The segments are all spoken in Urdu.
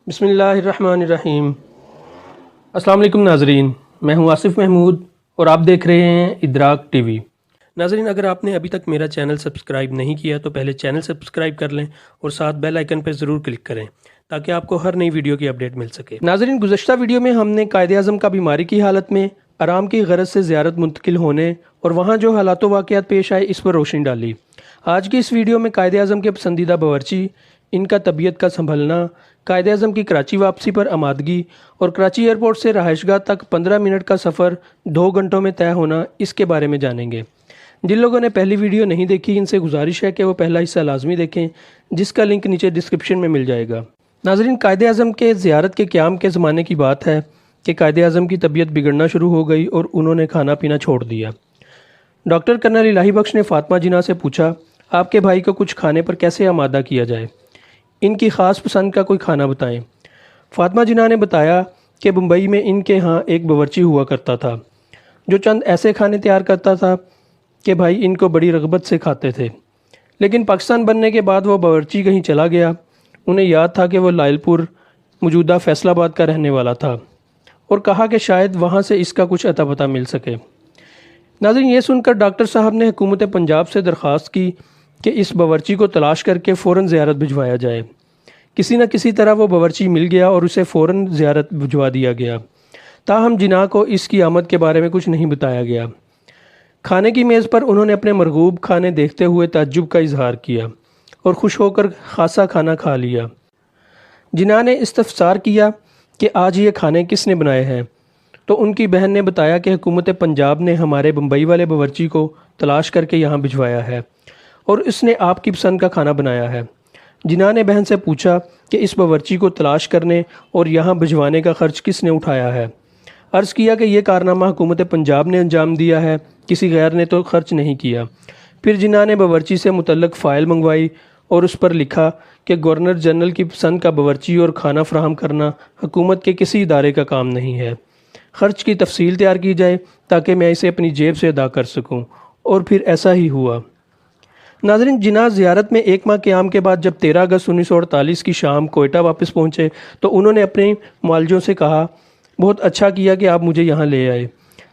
بسم اللہ الرحمن الرحیم۔ السلام علیکم ناظرین، میں ہوں آصف محمود اور آپ دیکھ رہے ہیں ادراک ٹی وی۔ ناظرین، اگر آپ نے ابھی تک میرا چینل سبسکرائب نہیں کیا تو پہلے چینل سبسکرائب کر لیں اور ساتھ بیل آئیکن پر ضرور کلک کریں تاکہ آپ کو ہر نئی ویڈیو کی اپڈیٹ مل سکے۔ ناظرین، گزشتہ ویڈیو میں ہم نے قائد اعظم کا بیماری کی حالت میں آرام کی غرض سے زیارت منتقل ہونے اور وہاں جو حالات و واقعات پیش آئے اس پر روشنی ڈالی۔ آج کی اس ویڈیو میں قائد اعظم کے پسندیدہ باورچی، ان کا طبیعت کا سنبھلنا، قائد اعظم کی کراچی واپسی پر آمادگی اور کراچی ایئرپورٹ سے رہائش گاہ تک 15 منٹ کا سفر 2 گھنٹوں میں طے ہونا، اس کے بارے میں جانیں گے۔ جن لوگوں نے پہلی ویڈیو نہیں دیکھی ان سے گزارش ہے کہ وہ پہلا حصہ لازمی دیکھیں، جس کا لنک نیچے ڈسکرپشن میں مل جائے گا۔ ناظرین، قائد اعظم کے زیارت کے قیام کے زمانے کی بات ہے کہ قائد اعظم کی طبیعت بگڑنا شروع ہو گئی اور انہوں نے کھانا پینا چھوڑ دیا۔ ڈاکٹر کرنل الہی بخش نے فاطمہ جناح سے پوچھا، آپ کے بھائی کو کچھ کھانے پر کیسے آمادہ کیا جائے؟ ان کی خاص پسند کا کوئی کھانا بتائیں۔ فاطمہ جناح نے بتایا کہ بمبئی میں ان کے ہاں ایک باورچی ہوا کرتا تھا جو چند ایسے کھانے تیار کرتا تھا کہ بھائی ان کو بڑی رغبت سے کھاتے تھے، لیکن پاکستان بننے کے بعد وہ باورچی کہیں چلا گیا۔ انہیں یاد تھا کہ وہ لائل پور موجودہ فیصل آباد کا رہنے والا تھا اور کہا کہ شاید وہاں سے اس کا کچھ اتا پتہ مل سکے۔ ناظرین، یہ سن کر ڈاکٹر صاحب نے حکومت پنجاب سے درخواست کی کہ اس باورچی کو تلاش کر کے فوراً زیارت بھجوایا جائے۔ کسی نہ کسی طرح وہ باورچی مل گیا اور اسے فوراً زیارت بھجوا دیا گیا۔ تاہم جناح کو اس کی آمد کے بارے میں کچھ نہیں بتایا گیا۔ کھانے کی میز پر انہوں نے اپنے مرغوب کھانے دیکھتے ہوئے تعجب کا اظہار کیا اور خوش ہو کر خاصا کھانا کھا لیا۔ جناح نے استفسار کیا کہ آج یہ کھانے کس نے بنائے ہیں؟ تو ان کی بہن نے بتایا کہ حکومت پنجاب نے ہمارے بمبئی والے باورچی کو تلاش کر کے یہاں بھجوایا ہے اور اس نے آپ کی پسند کا کھانا بنایا ہے۔ جناح نے بہن سے پوچھا کہ اس باورچی کو تلاش کرنے اور یہاں بھجوانے کا خرچ کس نے اٹھایا ہے؟ عرض کیا کہ یہ کارنامہ حکومت پنجاب نے انجام دیا ہے، کسی غیر نے تو خرچ نہیں کیا۔ پھر جناح نے باورچی سے متعلق فائل منگوائی اور اس پر لکھا کہ گورنر جنرل کی پسند کا باورچی اور کھانا فراہم کرنا حکومت کے کسی ادارے کا کام نہیں ہے۔ خرچ کی تفصیل تیار کی جائے تاکہ میں اسے اپنی جیب سے ادا کر سکوں، اور پھر ایسا ہی ہوا۔ ناظرین، جناح زیارت میں 1 ماہ قیام کے بعد جب 13 اگست 1948 کی شام کوئٹہ واپس پہنچے تو انہوں نے اپنے معالجوں سے کہا، بہت اچھا کیا کہ آپ مجھے یہاں لے آئے۔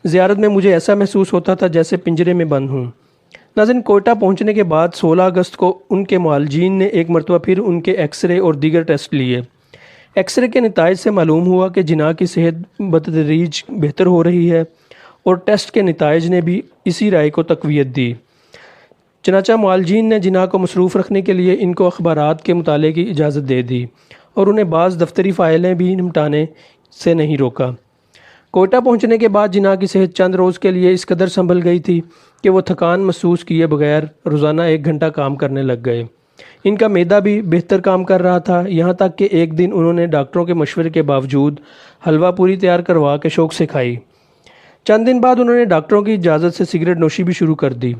زیارت میں مجھے ایسا محسوس ہوتا تھا جیسے پنجرے میں بند ہوں۔ ناظرین، کوئٹہ پہنچنے کے بعد 16 اگست کو ان کے معالجین نے ایک مرتبہ پھر ان کے ایکس رے اور دیگر ٹیسٹ لیے۔ ایکس رے کے نتائج سے معلوم ہوا کہ جناح کی صحت بتدریج بہتر ہو رہی ہے اور ٹیسٹ کے نتائج نے بھی اسی رائے کو تقویت دی۔ چنانچہ معالجین نے جناح کو مصروف رکھنے کے لیے ان کو اخبارات کے مطالعے کی اجازت دے دی اور انہیں بعض دفتری فائلیں بھی نمٹانے سے نہیں روکا۔ کوئٹہ پہنچنے کے بعد جناح کی صحت چند روز کے لیے اس قدر سنبھل گئی تھی کہ وہ تھکان محسوس کیے بغیر روزانہ 1 گھنٹہ کام کرنے لگ گئے۔ ان کا معدہ بھی بہتر کام کر رہا تھا، یہاں تک کہ ایک دن انہوں نے ڈاکٹروں کے مشورے کے باوجود حلوہ پوری تیار کروا کے شوق سے کھائی۔ چند دن بعد انہوں نے ڈاکٹروں کی اجازت سے سگریٹ نوشی بھی شروع کر دی۔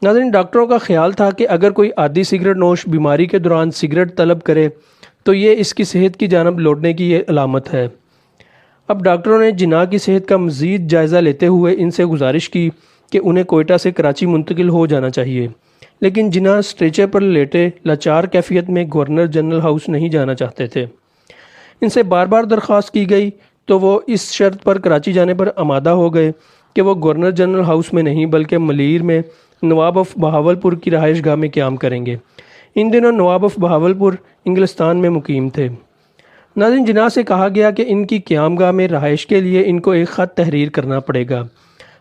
ناظرین، ڈاکٹروں کا خیال تھا کہ اگر کوئی عادی سگریٹ نوش بیماری کے دوران سگریٹ طلب کرے تو یہ اس کی صحت کی جانب لوٹنے کی علامت ہے۔ اب ڈاکٹروں نے جناح کی صحت کا مزید جائزہ لیتے ہوئے ان سے گزارش کی کہ انہیں کوئٹہ سے کراچی منتقل ہو جانا چاہیے، لیکن جناح اسٹریچر پر لیٹے لاچار کیفیت میں گورنر جنرل ہاؤس نہیں جانا چاہتے تھے۔ ان سے بار بار درخواست کی گئی تو وہ اس شرط پر کراچی جانے پر آمادہ ہو گئے کہ وہ گورنر جنرل ہاؤس میں نہیں بلکہ ملیر میں نواب آف بہاولپور کی رہائش گاہ میں قیام کریں گے۔ ان دنوں نواب آف بہاولپور انگلستان میں مقیم تھے۔ ناظرین، جناح سے کہا گیا کہ ان کی قیام گاہ میں رہائش کے لیے ان کو ایک خط تحریر کرنا پڑے گا،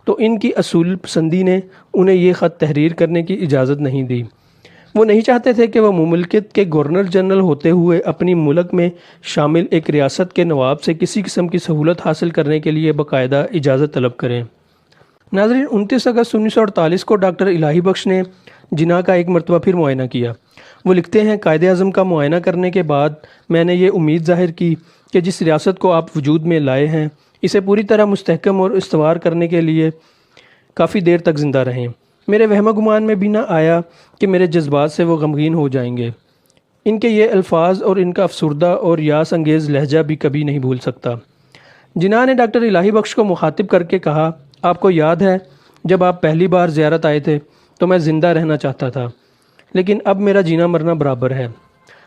تو ان کی اصول پسندی نے انہیں یہ خط تحریر کرنے کی اجازت نہیں دی۔ وہ نہیں چاہتے تھے کہ وہ مملکت کے گورنر جنرل ہوتے ہوئے اپنی ملک میں شامل ایک ریاست کے نواب سے کسی قسم کی سہولت حاصل کرنے کے لیے باقاعدہ اجازت طلب کریں۔ ناظرین، 29 اگست 1948 کو ڈاکٹر الہی بخش نے جناح کا ایک مرتبہ پھر معائنہ کیا۔ وہ لکھتے ہیں، قائد اعظم کا معائنہ کرنے کے بعد میں نے یہ امید ظاہر کی کہ جس ریاست کو آپ وجود میں لائے ہیں اسے پوری طرح مستحکم اور استوار کرنے کے لیے کافی دیر تک زندہ رہیں۔ میرے وہم و گمان میں بھی نہ آیا کہ میرے جذبات سے وہ غمگین ہو جائیں گے۔ ان کے یہ الفاظ اور ان کا افسردہ اور یاس انگیز لہجہ بھی کبھی نہیں بھول سکتا۔ جناح نے ڈاکٹر الہی بخش کو مخاطب کر کے کہا، آپ کو یاد ہے جب آپ پہلی بار زیارت آئے تھے تو میں زندہ رہنا چاہتا تھا، لیکن اب میرا جینا مرنا برابر ہے۔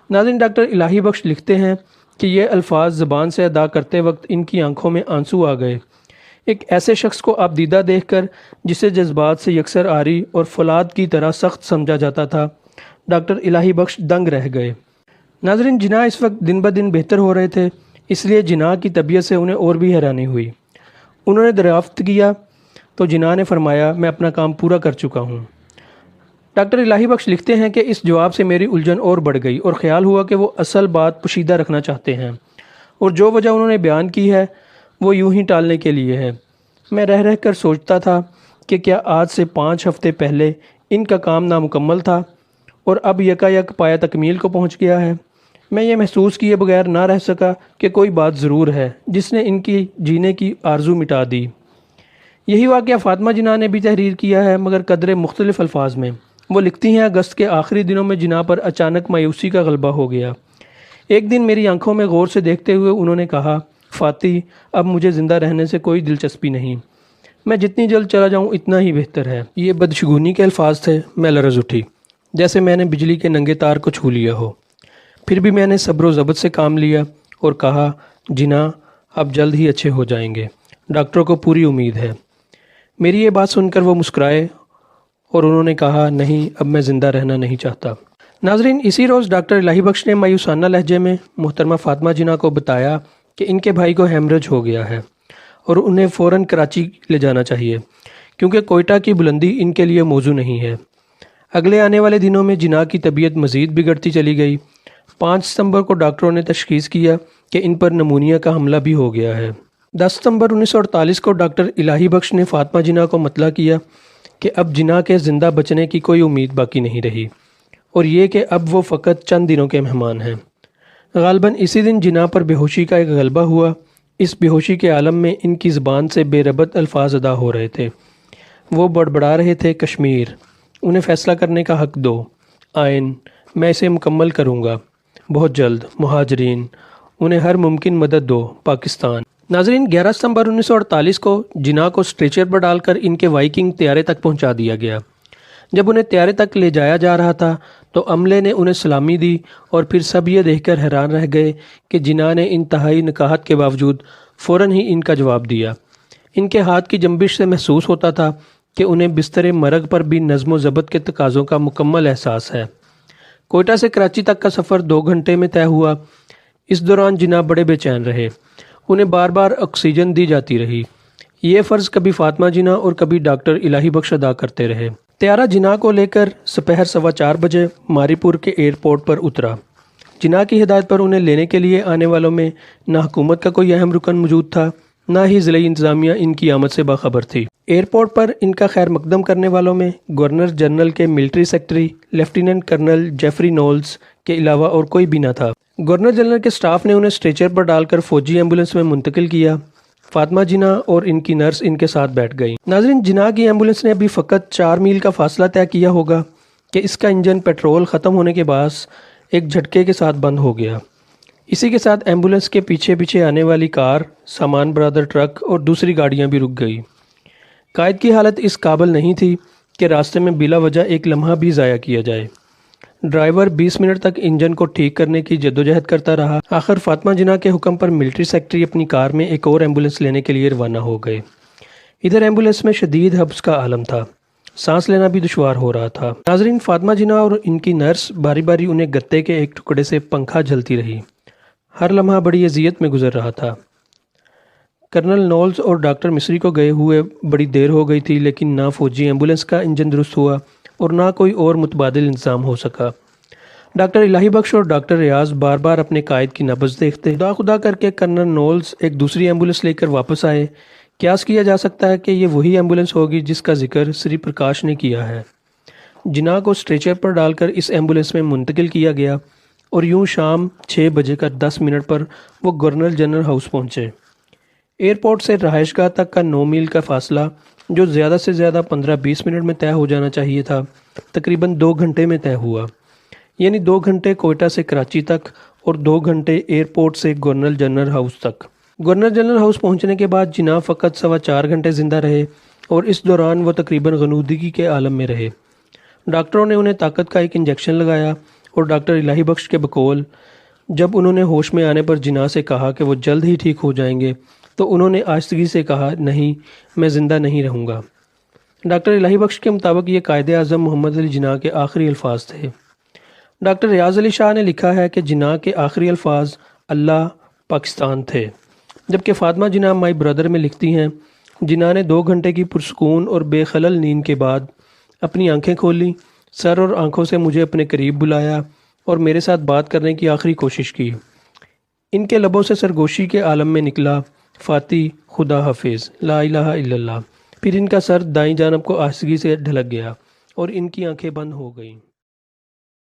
ناظرین، ڈاکٹر الہی بخش لکھتے ہیں کہ یہ الفاظ زبان سے ادا کرتے وقت ان کی آنکھوں میں آنسو آ گئے۔ ایک ایسے شخص کو آپ دیدہ دیکھ کر جسے جذبات سے یکسر آری اور فولاد کی طرح سخت سمجھا جاتا تھا، ڈاکٹر الہی بخش دنگ رہ گئے۔ ناظرین، جناح اس وقت دن بدن بہتر ہو رہے تھے، اس لیے جناح کی طبیعت سے انہیں اور بھی حیرانی ہوئی۔ انہوں نے دریافت کیا تو جناح نے فرمایا، میں اپنا کام پورا کر چکا ہوں۔ ڈاکٹر الہی بخش لکھتے ہیں کہ اس جواب سے میری الجھن اور بڑھ گئی اور خیال ہوا کہ وہ اصل بات پوشیدہ رکھنا چاہتے ہیں، اور جو وجہ انہوں نے بیان کی ہے وہ یوں ہی ٹالنے کے لیے ہے۔ میں رہ رہ کر سوچتا تھا کہ کیا آج سے 5 ہفتے پہلے ان کا کام نامکمل تھا اور اب یکا یک پایہ تکمیل کو پہنچ گیا ہے۔ میں یہ محسوس کیے بغیر نہ رہ سکا کہ کوئی بات ضرور ہے جس نے ان کی جینے کی آرزو مٹا دی۔ یہی واقعہ فاطمہ جناح نے بھی تحریر کیا ہے، مگر قدرے مختلف الفاظ میں۔ وہ لکھتی ہیں، اگست کے آخری دنوں میں جناح پر اچانک مایوسی کا غلبہ ہو گیا۔ ایک دن میری آنکھوں میں غور سے دیکھتے ہوئے انہوں نے کہا، فاطی، اب مجھے زندہ رہنے سے کوئی دلچسپی نہیں، میں جتنی جلد چلا جاؤں اتنا ہی بہتر ہے۔ یہ بدشگونی کے الفاظ تھے۔ میں لرز اٹھی، جیسے میں نے بجلی کے ننگے تار کو چھو لیا ہو۔ پھر بھی میں نے صبر و ضبط سے کام لیا اور کہا، جناح اب جلد ہی اچھے ہو جائیں گے، ڈاکٹروں کو پوری امید ہے۔ میری یہ بات سن کر وہ مسکرائے اور انہوں نے کہا، نہیں، اب میں زندہ رہنا نہیں چاہتا۔ ناظرین، اسی روز ڈاکٹر الہی بخش نے مایوسانہ لہجے میں محترمہ فاطمہ جناح کو بتایا کہ ان کے بھائی کو ہیمرج ہو گیا ہے اور انہیں فوراً کراچی لے جانا چاہیے، کیونکہ کوئٹہ کی بلندی ان کے لیے موزوں نہیں ہے۔ اگلے آنے والے دنوں میں جناح کی طبیعت مزید بگڑتی چلی گئی۔ 5 ستمبر کو ڈاکٹروں نے تشخیص کیا کہ ان پر نمونیا کا حملہ بھی ہو گیا ہے۔ 10 ستمبر 1948 کو ڈاکٹر الہی بخش نے فاطمہ جناح کو مطلع کیا کہ اب جناح کے زندہ بچنے کی کوئی امید باقی نہیں رہی، اور یہ کہ اب وہ فقط چند دنوں کے مہمان ہیں۔ غالباً اسی دن جناح پر بے ہوشی کا ایک غلبہ ہوا۔ اس بے ہوشی کے عالم میں ان کی زبان سے بے ربط الفاظ ادا ہو رہے تھے۔ وہ بڑبڑا رہے تھے، کشمیر، انہیں فیصلہ کرنے کا حق دو، آئین، میں اسے مکمل کروں گا، بہت جلد، مہاجرین، انہیں ہر ممکن مدد دو، پاکستان۔ ناظرین، 11 ستمبر 1948 کو جناح کو اسٹریچر پر ڈال کر ان کے وائکنگ طیارے تک پہنچا دیا گیا۔ جب انہیں طیارے تک لے جایا جا رہا تھا تو عملے نے انہیں سلامی دی، اور پھر سب یہ دیکھ کر حیران رہ گئے کہ جناح نے انتہائی نکاہت کے باوجود فوراً ہی ان کا جواب دیا۔ ان کے ہاتھ کی جنبش سے محسوس ہوتا تھا کہ انہیں بستر مرگ پر بھی نظم و ضبط کے تقاضوں کا مکمل احساس ہے۔ کوئٹہ سے کراچی تک کا سفر 2 گھنٹے میں طے ہوا۔ اس دوران جناح بڑے بے چین رہے، انہیں بار بار آکسیجن دی جاتی رہی۔ یہ فرض کبھی فاطمہ جناح اور کبھی ڈاکٹر الہی بخش ادا کرتے رہے۔ طیارہ جناح کو لے کر سپہر 4:15 بجے ماری پور کے ایئرپورٹ پر اترا۔ جناح کی ہدایت پر انہیں لینے کے لیے آنے والوں میں نہ حکومت کا کوئی اہم رکن موجود تھا، نہ ہی ضلعی انتظامیہ ان کی آمد سے باخبر تھی۔ ایئرپورٹ پر ان کا خیر مقدم کرنے والوں میں گورنر جنرل کے military secretary lieutenant colonel Geoffrey Knowles کے علاوہ اور کوئی بھی نہ تھا۔ گورنر جنرل کے سٹاف نے انہیں اسٹریچر پر ڈال کر فوجی ایمبولینس میں منتقل کیا۔ فاطمہ جناح اور ان کی نرس ان کے ساتھ بیٹھ گئیں۔ ناظرین، جناح کی ایمبولینس نے ابھی فقط 4 میل کا فاصلہ طے کیا ہوگا کہ اس کا انجن پیٹرول ختم ہونے کے باعث ایک جھٹکے کے ساتھ بند ہو گیا۔ اسی کے ساتھ ایمبولینس کے پیچھے پیچھے آنے والی کار، سامان بردار ٹرک اور دوسری گاڑیاں بھی رک گئی۔ قائد کی حالت اس قابل نہیں تھی کہ راستے میں بلا وجہ ایک لمحہ بھی ضائع کیا جائے۔ ڈرائیور 20 منٹ تک انجن کو ٹھیک کرنے کی جدوجہد کرتا رہا۔ آخر فاطمہ جناح کے حکم پر ملٹری سیکرٹری اپنی کار میں ایک اور ایمبولینس لینے کے لیے روانہ ہو گئے۔ ادھر ایمبولینس میں شدید حبس کا عالم تھا، سانس لینا بھی دشوار ہو رہا تھا۔ ناظرین، فاطمہ جناح اور ان کی نرس باری باری انہیں گتے کے ایک ٹکڑے سے پنکھا جھلتی رہی۔ ہر لمحہ بڑی اذیت میں گزر رہا تھا۔ کرنل نولز اور ڈاکٹر مصری کو گئے ہوئے بڑی دیر ہو گئی تھی، لیکن نہ فوجی ایمبولینس کا انجن درست ہوا اور نہ کوئی اور متبادل انتظام ہو سکا۔ ڈاکٹر الہی بخش اور ڈاکٹر ریاض بار بار اپنے قائد کی نبض دیکھتے۔ خدا کر کے کرنل نولز ایک دوسری ایمبولینس لے کر واپس آئے۔ قیاس کیا جا سکتا ہے کہ یہ وہی ایمبولینس ہوگی جس کا ذکر سری پرکاش نے کیا ہے۔ جناح کو اسٹریچر پر ڈال کر اس ایمبولینس میں منتقل کیا گیا، اور یوں شام 6 بجے کر 10 منٹ پر وہ گورنر جنرل ہاؤس پہنچے۔ ایئرپورٹ سے رہائش گاہ تک کا 9 میل کا فاصلہ، جو زیادہ سے زیادہ 15-20 منٹ میں طے ہو جانا چاہیے تھا، تقریباً 2 گھنٹے میں طے ہوا۔ یعنی 2 گھنٹے کوئٹہ سے کراچی تک اور 2 گھنٹے ایئرپورٹ سے گورنر جنرل ہاؤس تک۔ گورنر جنرل ہاؤس پہنچنے کے بعد جناح فقط 4.25 گھنٹے زندہ رہے، اور اس دوران وہ تقریباً غنودگی کے عالم میں رہے۔ ڈاکٹروں نے انہیں طاقت کا ایک انجیکشن لگایا، اور ڈاکٹر الہی بخش کے بقول جب انہوں نے ہوش میں آنے پر جناح سے کہا کہ وہ جلد ہی ٹھیک ہو جائیں گے تو انہوں نے آہستگی سے کہا، نہیں، میں زندہ نہیں رہوں گا۔ ڈاکٹر الہی بخش کے مطابق یہ قائد اعظم محمد علی جناح کے آخری الفاظ تھے۔ ڈاکٹر ریاض علی شاہ نے لکھا ہے کہ جناح کے آخری الفاظ اللہ پاکستان تھے، جبکہ فاطمہ جناح مائی برادر میں لکھتی ہیں، جناح نے 2 گھنٹے کی پرسکون اور بے خلل نیند کے بعد اپنی آنکھیں کھولیں، سر اور آنکھوں سے مجھے اپنے قریب بلایا اور میرے ساتھ بات کرنے کی آخری کوشش کی۔ ان کے لبوں سے سرگوشی کے عالم میں نکلا، فاتح، خدا حافظ، لا الہ الا اللہ۔ پھر ان کا سر دائیں جانب کو آہستگی سے ڈھلک گیا اور ان کی آنکھیں بند ہو گئیں۔